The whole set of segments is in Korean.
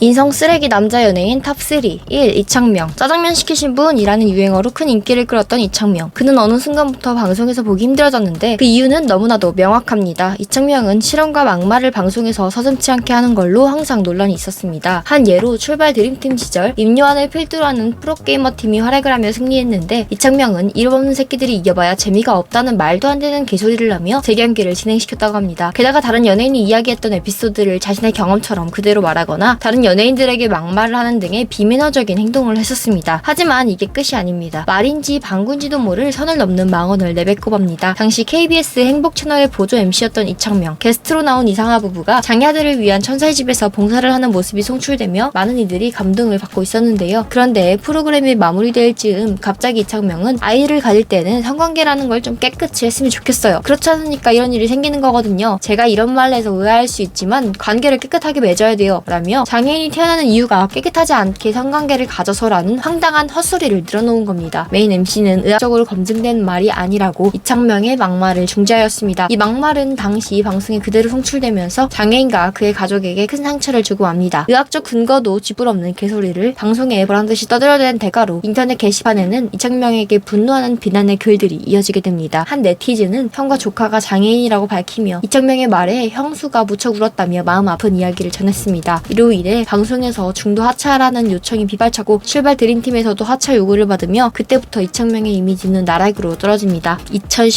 인성 쓰레기 남자 연예인 탑3. 1. 이창명. 짜장면 시키신 분이라는 유행어로 큰 인기를 끌었던 이창명. 그는 어느 순간부터 방송에서 보기 힘들어졌는데 그 이유는 너무나도 명확합니다. 이창명은 실언과 막말을 방송에서 서슴지 않게 하는 걸로 항상 논란이 있었습니다. 한 예로 출발 드림팀 시절 임요한을 필두로 하는 프로게이머 팀이 활약을 하며 승리했는데 이창명은 이름 없는 새끼들이 이겨봐야 재미가 없다는 말도 안 되는 개소리를 하며 재경기를 진행시켰다고 합니다. 게다가 다른 연예인이 이야기했던 에피소드를 자신의 경험처럼 그대로 말하거나 다른 연예인들에게 막말을 하는 등의 비매너적인 행동을 했었습니다. 하지만 이게 끝이 아닙니다. 말인지 방구인지도 모를 선을 넘는 망언을 내뱉고 맙니다. 당시 KBS 행복 채널의 보조 MC였던 이창명, 게스트로 나온 이상하 부부가 장야들을 위한 천사의 집에서 봉사를 하는 모습이 송출되며 많은 이들이 감동을 받고 있었는데요. 그런데 프로그램이 마무리될 즈음 갑자기 이창명은 아이를 가질 때는 성관계라는 걸 좀 깨끗이 했으면 좋겠어요. 그렇지 않으니까 이런 일이 생기는 거거든요. 제가 이런 말을 해서 의아할 수 있지만 관계를 깨끗하게 맺어야 돼요. 라며 장애인이 태어나는 이유가 깨끗하지 않게 성관계를 가져서라는 황당한 헛소리를 늘어놓은 겁니다. 메인 MC는 의학적으로 검증된 말이 아니라고 이창명의 막말을 중지하였습니다. 이 막말은 당시 방송에 그대로 송출되면서 장애인과 그의 가족에게 큰 상처를 주고 맙니다. 의학적 근거도 쥐뿔없는 개소리를 방송에 보란듯이 떠들어댄 대가로 인터넷 게시판에는 이창명에게 분노하는 비난의 글들이 이어지게 됩니다. 한 네티즌은 형과 조카가 장애인이라고 밝히며 이창명의 말에 형수가 무척 울었다며 마음 아픈 이야기를 전했습니다. 이로 인해 방송에서 중도 하차하라는 요청이 비발차고 출발 드림팀에서도 하차 요구를 받으며 그때부터 이창명의 이미지는 나락으로 떨어집니다.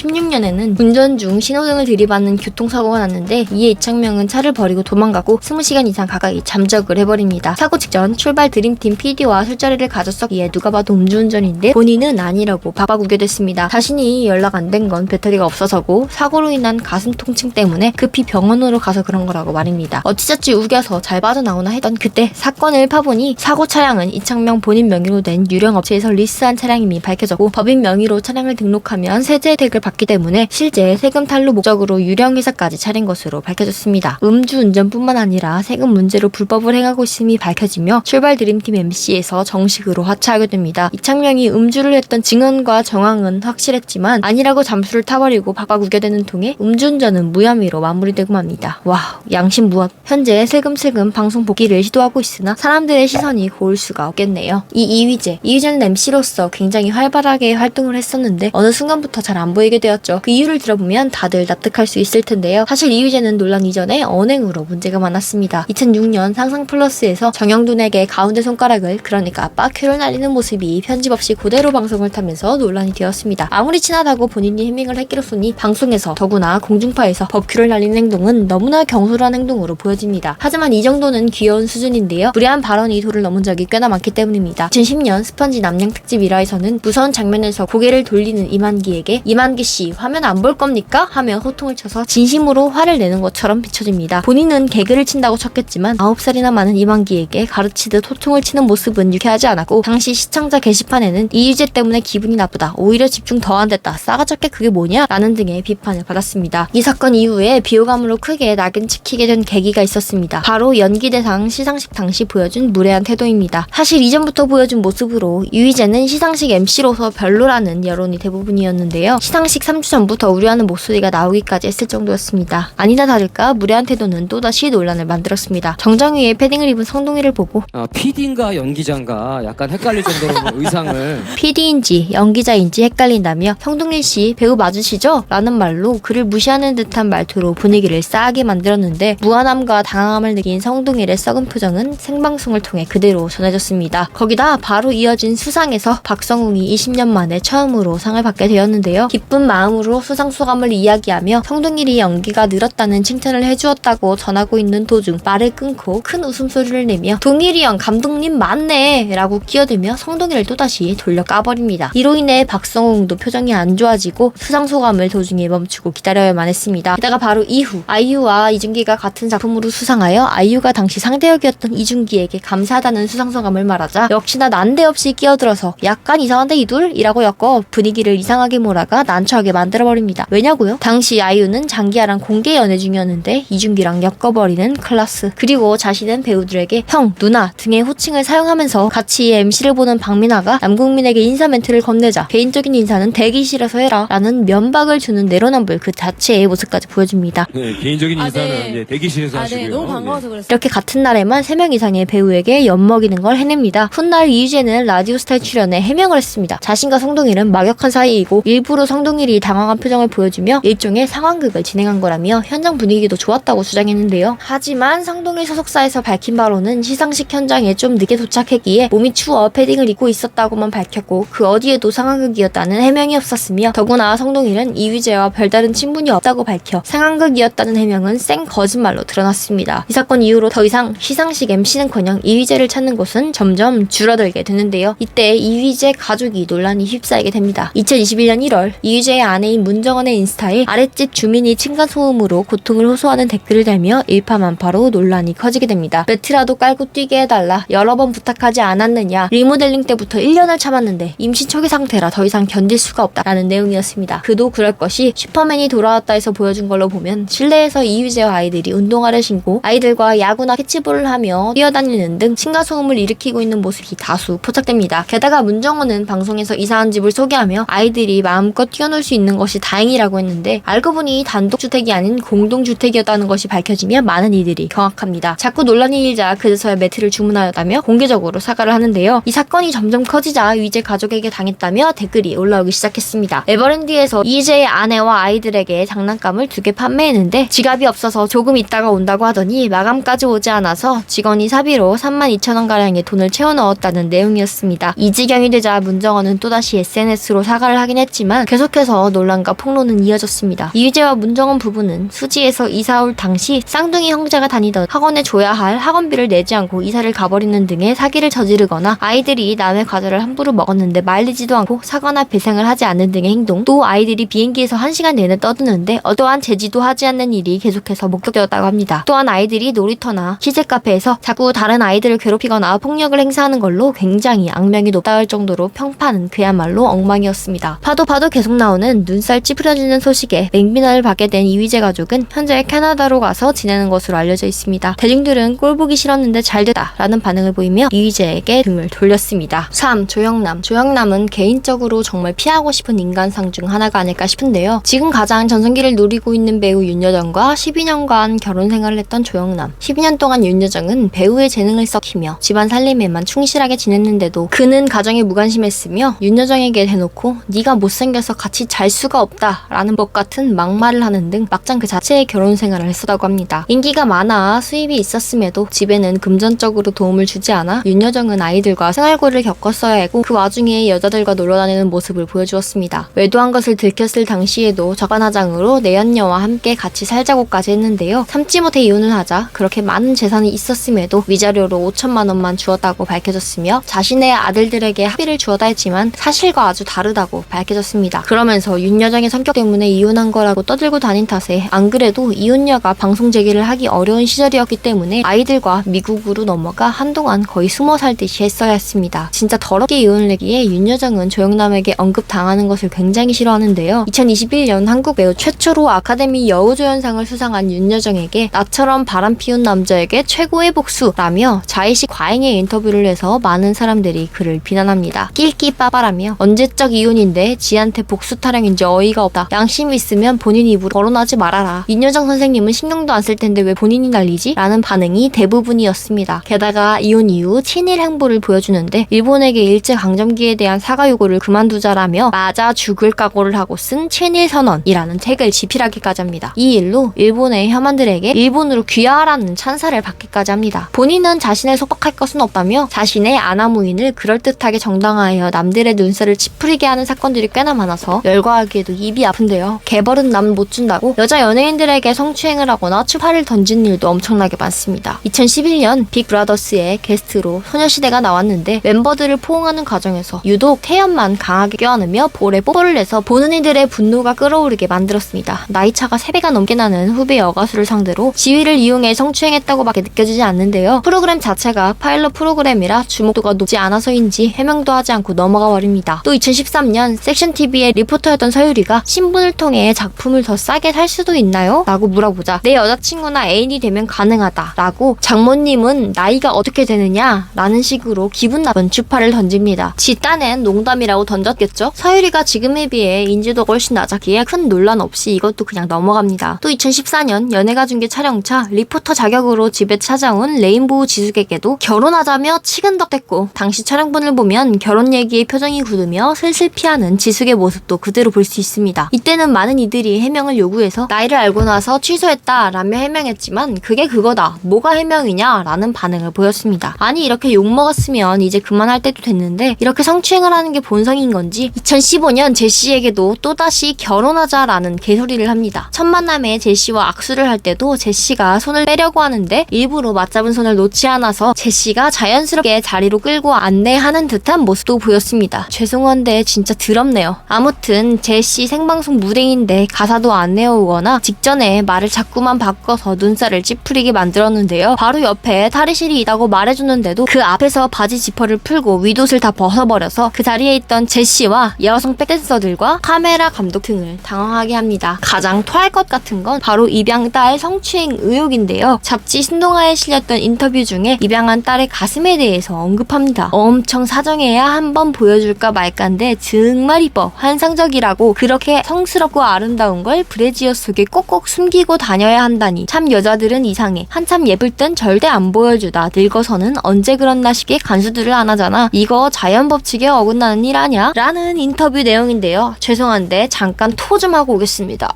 2016년에는 운전 중 신호등을 들이받는 교통사고가 났는데 이에 이창명은 차를 버리고 도망가고 20시간 이상 가까이 잠적을 해버립니다. 사고 직전 출발 드림팀 PD와 술자리를 가졌었기에 누가 봐도 음주운전인데 본인은 아니라고 바바구겨댔습니다. 자신이 연락 안 된 건 배터리가 없어서고 사고로 인한 가슴 통증 때문에 급히 병원으로 가서 그런 거라고 말입니다. 어찌저찌 우겨서 잘 빠져나오나 했던 그때 사건을 파보니 사고 차량은 이창명 본인 명의로 된 유령 업체에서 리스한 차량임이 밝혀졌고 법인 명의로 차량을 등록하면 세제 혜택을 받기 때문에 실제 세금 탈루 목적으로 유령 회사까지 차린 것으로 밝혀졌습니다. 음주운전뿐만 아니라 세금 문제로 불법을 행하고 있음이 밝혀지며 출발 드림팀 MC에서 정식으로 하차하게 됩니다. 이창명이 음주를 했던 증언과 정황은 확실했지만 아니라고 잠수를 타버리고 바바구겨대는 통에 음주운전은 무혐의로 마무리되고 맙니다. 와, 양심 무엇. 현재 슬금슬금 방송 복귀를 시도하고 있으나 사람들의 시선이 고울 수가 없겠네요. 이휘재는 MC로서 굉장히 활발하게 활동을 했었는데 어느 순간부터 잘 안 보이게 되었죠. 그 이유를 들어보면 다들 납득할 수 있을 텐데요. 사실 이휘재는 논란 이전에 언행으로 문제가 많았습니다. 2006년 상상플러스에서 정영돈에게 가운데 손가락을 그러니까 빠큐를 날리는 모습이 편집 없이 그대로 방송을 타면서 논란이 되었습니다. 아무리 친하다고 본인이 해밍을 했기로서니 방송에서 더구나 공중파에서 법큐를 날리는 행동은 너무나 경솔한 행동으로 보여집니다. 하지만 이 정도는 귀여운 수준인데요. 무례한 발언이 도를 넘은 적이 꽤나 많기 때문입니다. 2010년 스펀지 남양 특집 1화에서는 무서운 장면에서 고개를 돌리는 이만기에게 이만기씨 화면 안 볼 겁니까? 하며 호통을 쳐서 진심으로 화를 내는 것처럼 비춰집니다. 본인은 개그를 친다고 쳤겠지만 9살이나 많은 이만기에게 가르치듯 호통을 치는 모습은 유쾌하지 않았고 당시 시청자 게시판에는 이휘재 때문에 기분이 나쁘다. 오히려 집중 더 안 됐다. 싸가지없게 그게 뭐냐? 라는 등의 비판을 받았습니다. 이 사건 이후에 비호감으로 크게 낙인 찍히게 된 계기가 있었습니다. 바로 연기대상 시상식 당시 보여준 무례한 태도입니다. 사실 이전부터 보여준 모습으로 이휘재는 시상식 MC로서 별로라는 여론이 대부분이었는데요. 시상식 3주 전부터 우려하는 목소리가 나오기까지 했을 정도였습니다. 아니나 다를까 무례한 태도는 또다시 논란을 만들었습니다. 정장위에 패딩을 입은 성동이를 보고 PD인가 연기자인가 약간 헷갈릴 정도로 의상을 PD인지 연기자인지 헷갈린다며 성동일씨 배우 맞으시죠? 라는 말로 그를 무시하는 듯한 말투로 분위기를 싸하게 만들었는데 무안함과 당황함을 느낀 성동일의 썩은 표정은 생방송을 통해 그대로 전해졌습니다. 거기다 바로 이어진 수상에서 박성웅이 20년 만에 처음으로 상을 받게 되었는데요. 기쁜 마음으로 수상 소감을 이야기하며 성동일이 연기가 늘었다는 칭찬을 해주었다고 전하고 있는 도중 말을 끊고 큰 웃음소리를 내며 동일이 형 감독님 맞네 라고 끼어들며 성동일을 또다시 돌려 까버립니다. 이로 인해 박성웅도 표정이 안 좋아지고 수상 소감을 도중에 멈추고 기다려야만 했습니다. 게다가 바로 이후 아이유와 이준기가 같은 작품으로 수상하여 아이유가 당시 상대역이었던 이준기에게 감사하다는 수상 소감을 말하자 역시나 난데없이 끼어들어서 약간 이상한데 이둘? 이라고 엮어 분위기를 이상하게 몰아가 난처하게 만들어버립니다. 왜냐고요? 당시 아이유는 장기하랑 공개 연애 중이었는데 이준기랑 엮어버리는 클라스. 그리고 자신은 배우들에게 형, 누나 등의 호칭을 사용하면서 같이 MC를 보는 박민아가 남국민에게 인사 멘트를 건네자 개인적인 인사는 대기실에서 해라 라는 면박을 주는 내로남불 그 자체의 모습까지 보여줍니다. 네, 개인적인 인사는 네. 예, 대기실에서 하시고요. 네, 너무 반가워서 그랬어요. 이렇게 같은 날에만 때만 3명 이상의 배우에게 엿먹이는 걸 해냅니다. 훗날 이휘재는 라디오스타에 출연해 해명을 했습니다. 자신과 성동일은 막역한 사이이고 일부러 성동일이 당황한 표정을 보여주며 일종의 상황극을 진행한 거라며 현장 분위기도 좋았다고 주장했는데요. 하지만 성동일 소속사에서 밝힌 바로는 시상식 현장에 좀 늦게 도착했기에 몸이 추워 패딩을 입고 있었다고만 밝혔고 그 어디에도 상황극이었다는 해명이 없었으며 더구나 성동일은 이휘재와 별다른 친분이 없다고 밝혀 상황극이었다는 해명은 생 거짓말로 드러났습니다. 이 사건 이후로 더 이상 시상식 MC는커녕 이휘재를 찾는 곳은 점점 줄어들게 되는데요. 이때 이휘재 가족이 논란이 휩싸이게 됩니다. 2021년 1월 이휘재의 아내인 문정원의 인스타에 아랫집 주민이 층간소음으로 고통을 호소하는 댓글을 달며 일파만파로 논란이 커지게 됩니다. 매트라도 깔고 뛰게 해달라, 여러 번 부탁하지 않았느냐, 리모델링 때부터 1년을 참았는데 임신 초기 상태라 더 이상 견딜 수가 없다 라는 내용이었습니다. 그도 그럴 것이 슈퍼맨이 돌아왔다 해서 보여준 걸로 보면 실내에서 이휘재와 아이들이 운동화를 신고 아이들과 야구나 캐치볼을 하며 뛰어다니는 등 층간소음을 일으키고 있는 모습이 다수 포착됩니다. 게다가 문정원은 방송에서 이사한 집을 소개하며 아이들이 마음껏 뛰어놀 수 있는 것이 다행이라고 했는데 알고 보니 단독주택이 아닌 공동주택이었다는 것이 밝혀지며 많은 이들이 경악합니다. 자꾸 논란이 일자 그제서야 매트를 주문하였다며 공개적으로 사과를 하는데요. 이 사건이 점점 커지자 이휘재 가족에게 당했다며 댓글이 올라오기 시작했습니다. 에버랜드에서 이휘재의 아내와 아이들에게 장난감을 2개 판매했는데 지갑이 없어서 조금 있다가 온다고 하더니 마감까지 오지 않아서 직원이 사비로 32,000원가량의 돈을 채워 넣었다는 내용이었습니다. 이 지경이 되자 문정원은 또다시 SNS로 사과를 하긴 했지만 계속해서 논란과 폭로는 이어졌습니다. 이휘재와 문정원 부부는 수지에서 이사 올 당시 쌍둥이 형제가 다니던 학원에 줘야 할 학원비를 내지 않고 이사를 가버리는 등의 사기를 저지르거나 아이들이 남의 과자를 함부로 먹었는데 말리지도 않고 사과나 배상을 하지 않는 등의 행동, 또 아이들이 비행기에서 1시간 내내 떠드는데 어떠한 제지도 하지 않는 일이 계속해서 목격되었다고 합니다. 또한 아이들이 놀이터나 키즈카페에서 자꾸 다른 아이들을 괴롭히거나 폭력을 행사하는 걸로 굉장히 악명이 높다할 정도로 평판은 그야말로 엉망이었습니다. 봐도 계속 나오는 눈살 찌푸려지는 소식에 맹비난을 받게 된 이휘재 가족은 현재 캐나다로 가서 지내는 것으로 알려져 있습니다. 대중들은 꼴 보기 싫었는데 잘됐다 라는 반응을 보이며 이휘재에게 등을 돌렸습니다. 3. 조영남은 개인적으로 정말 피하고 싶은 인간상 중 하나가 아닐까 싶은데요. 지금 가장 전성기를 누리고 있는 배우 윤여정과 12년간 결혼 생활을 했던 조영남. 12년 동안 윤여정은 배우의 재능을 썩히며 집안 살림에만 충실하게 지냈는데도 그는 가정에 무관심했으며 윤여정에게 대놓고 네가 못생겨서 같이 잘 수가 없다 라는 법 같은 막말을 하는 등 막장 그 자체의 결혼 생활을 했었다고 합니다. 인기가 많아 수입이 있었음에도 집에는 금전적으로 도움을 주지 않아 윤여정은 아이들과 생활고를 겪었어야 하고 그 와중에 여자들과 놀러다니는 모습을 보여주었습니다. 외도한 것을 들켰을 당시에도 적반하장으로 내연녀와 함께 같이 살자고까지 했는데요. 참지 못해 이혼을 하자 그렇게 많은 재산이 있었음에도 위자료로 5천만 원만 주었다고 밝혀졌으며 자신의 아들들에게 합의를 주었다 했지만 사실과 아주 다르다고 밝혀졌습니다. 그러면서 윤여정의 성격 때문에 이혼한 거라고 떠들고 다닌 탓에 안 그래도 이혼녀가 방송 재개를 하기 어려운 시절이었기 때문에 아이들과 미국으로 넘어가 한동안 거의 숨어 살듯이 했어야 했습니다. 진짜 더럽게 이혼을 내기에 윤여정은 조영남에게 언급당하는 것을 굉장히 싫어하는데요. 2021년 한국 배우 최초로 아카데미 여우조연상을 수상한 윤여정에게 나처럼 바람 피운 남자에게 최고의 복수라며 자의식 과잉의 인터뷰를 해서 많은 사람들이 그를 비난합니다. 낄끼 빠바라며 언제적 이혼인데 지한테 복수 타령인지 어이가 없다. 양심이 있으면 본인 입으로 거론하지 말아라. 윤여정 선생님은 신경도 안 쓸 텐데 왜 본인이 난리지? 라는 반응이 대부분이었습니다. 게다가 이혼 이후 친일 행보를 보여주는데 일본에게 일제강점기에 대한 사과 요구를 그만두자라며 맞아 죽을 각오를 하고 쓴 친일 선언이라는 책을 집필하기까지 합니다. 이 일로 일본의 혐한들에게 일본으로 귀화하라는 찬사를 받기까지 합니다. 본인은 자신을 속박할 것은 없다며 자신의 아나무인을 그럴듯하게 정당화하여 남들의 눈살을 찌푸리게 하는 사건들이 꽤나 많아서 열거하기에도 입이 아픈데요. 개벌은 남 못 준다고 여자 연예인들에게 성추행을 하거나 추파를 던진 일도 엄청나게 많습니다. 2011년 빅브라더스의 게스트로 소녀시대가 나왔는데 멤버들을 포옹하는 과정에서 유독 태연만 강하게 껴안으며 볼에 뽀뽀를 내서 보는 이들의 분노가 끌어오르게 만들었습니다. 나이차가 3배가 넘게 나는 후배 여가수를 상대로 지위를 이용해 성추행했다고밖에 느껴지지 않는데요. 프로그램 자체가 파일럿 프로그램이라 주목도가 높지 않아서인지 해명도 하지 않고 넘어가 버립니다. 또 2013년 섹션TV의 리포터였던 서유리가 신분을 통해 작품을 더 싸게 살 수도 있나요? 라고 물어보자 내 여자친구나 애인이 되면 가능하다 라고 장모님은 나이가 어떻게 되느냐? 라는 식으로 기분 나쁜 추파를 던집니다. 지 딴엔 농담이라고 던졌겠죠? 서유리가 지금에 비해 인지도가 훨씬 낮았기에 큰 논란 없이 이것도 그냥 넘어갑니다. 또 2014년 연예가 중계 촬영차 리포터 자격으로 집에 찾아 찾아온 레인보우 지숙에게도 결혼하자며 치근덕댔고, 당시 촬영분을 보면 결혼 얘기에 표정이 굳으며 슬슬 피하는 지숙의 모습도 그대로 볼 수 있습니다. 이때는 많은 이들이 해명을 요구해서 나이를 알고 나서 취소했다라며 해명했지만 그게 그거다, 뭐가 해명이냐 라는 반응을 보였습니다. 아니 이렇게 욕먹었으면 이제 그만할 때도 됐는데 이렇게 성추행을 하는 게 본성인 건지 2015년 제시에게도 또다시 결혼하자라는 개소리를 합니다. 첫 만남에 제시와 악수를 할 때도 제시가 손을 빼려고 하는데 일부러 맞잡은 손을 놓지 않아서 제시가 자연스럽게 자리로 끌고 안내하는 듯한 모습도 보였습니다. 죄송한데 진짜 더럽네요. 아무튼 제시 생방송 무대인데 가사도 안 내어오거나 직전에 말을 자꾸만 바꿔서 눈살을 찌푸리게 만들었는데요. 바로 옆에 탈의실이 있다고 말해줬는데도 그 앞에서 바지 지퍼를 풀고 윗옷을 다 벗어버려서 그 자리에 있던 제시와 여성 백댄서들과 카메라 감독 등을 당황하게 합니다. 가장 토할 것 같은 건 바로 입양 딸 성추행 의혹인데요. 잡지 신동아에 실렸던 인터뷰 중에 입양한 딸의 가슴에 대해서 언급합니다. 엄청 사정해야 한번 보여줄까 말까인데 정말 이뻐, 환상적이라고, 그렇게 성스럽고 아름다운 걸 브래지어 속에 꼭꼭 숨기고 다녀야 한다니 참 여자들은 이상해. 한참 예쁠 땐 절대 안 보여주다 늙어서는 언제 그런나 싶게 간수들을 안 하잖아. 이거 자연 법칙에 어긋나는 일 아냐? 라는 인터뷰 내용인데요. 죄송한데 잠깐 토 좀 하고 오겠습니다.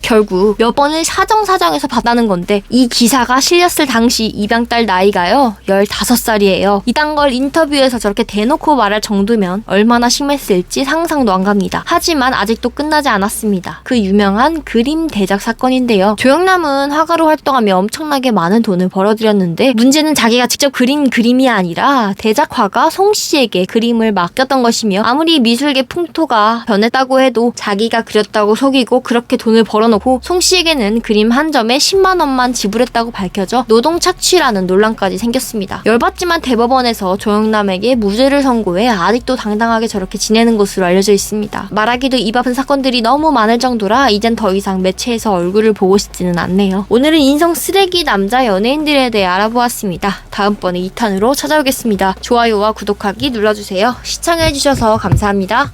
결국 몇 번을 사정사정해서 봤다는 건데 이 기사가 실렸을 당시 입양딸 나이가요 15살이에요. 이딴 걸 인터뷰에서 저렇게 대놓고 말할 정도면 얼마나 심했을지 상상도 안 갑니다. 하지만 아직도 끝나지 않았습니다. 그 유명한 그림 대작 사건인데요. 조영남은 화가로 활동하며 엄청나게 많은 돈을 벌어들였는데 문제는 자기가 직접 그린 그림이 아니라 대작화가 송씨에게 그림을 맡겼던 것이며, 아무리 미술계 풍토가 변했다고 해도 자기가 그렸다고 속이고 그렇게 돈을 벌어놓고 송씨에게는 그림 한 점에 10만 원만 지불했다고 밝혀져 노동 착취라는 논란까지 생겼습니다. 열받지만 대법원에서 조영남에게 무죄를 선고해 아직도 당당하게 저렇게 지내는 것으로 알려져 있습니다. 말하기도 입 아픈 사건들이 너무 많을 정도라 이젠 더 이상 매체에서 얼굴을 보고 싶지는 않네요. 오늘은 인성 쓰레기 남자 연예인들에 대해 알아보았습니다. 다음번에 2탄으로 찾아오겠습니다. 좋아요와 구독하기 눌러주세요. 시청해주셔서 감사합니다.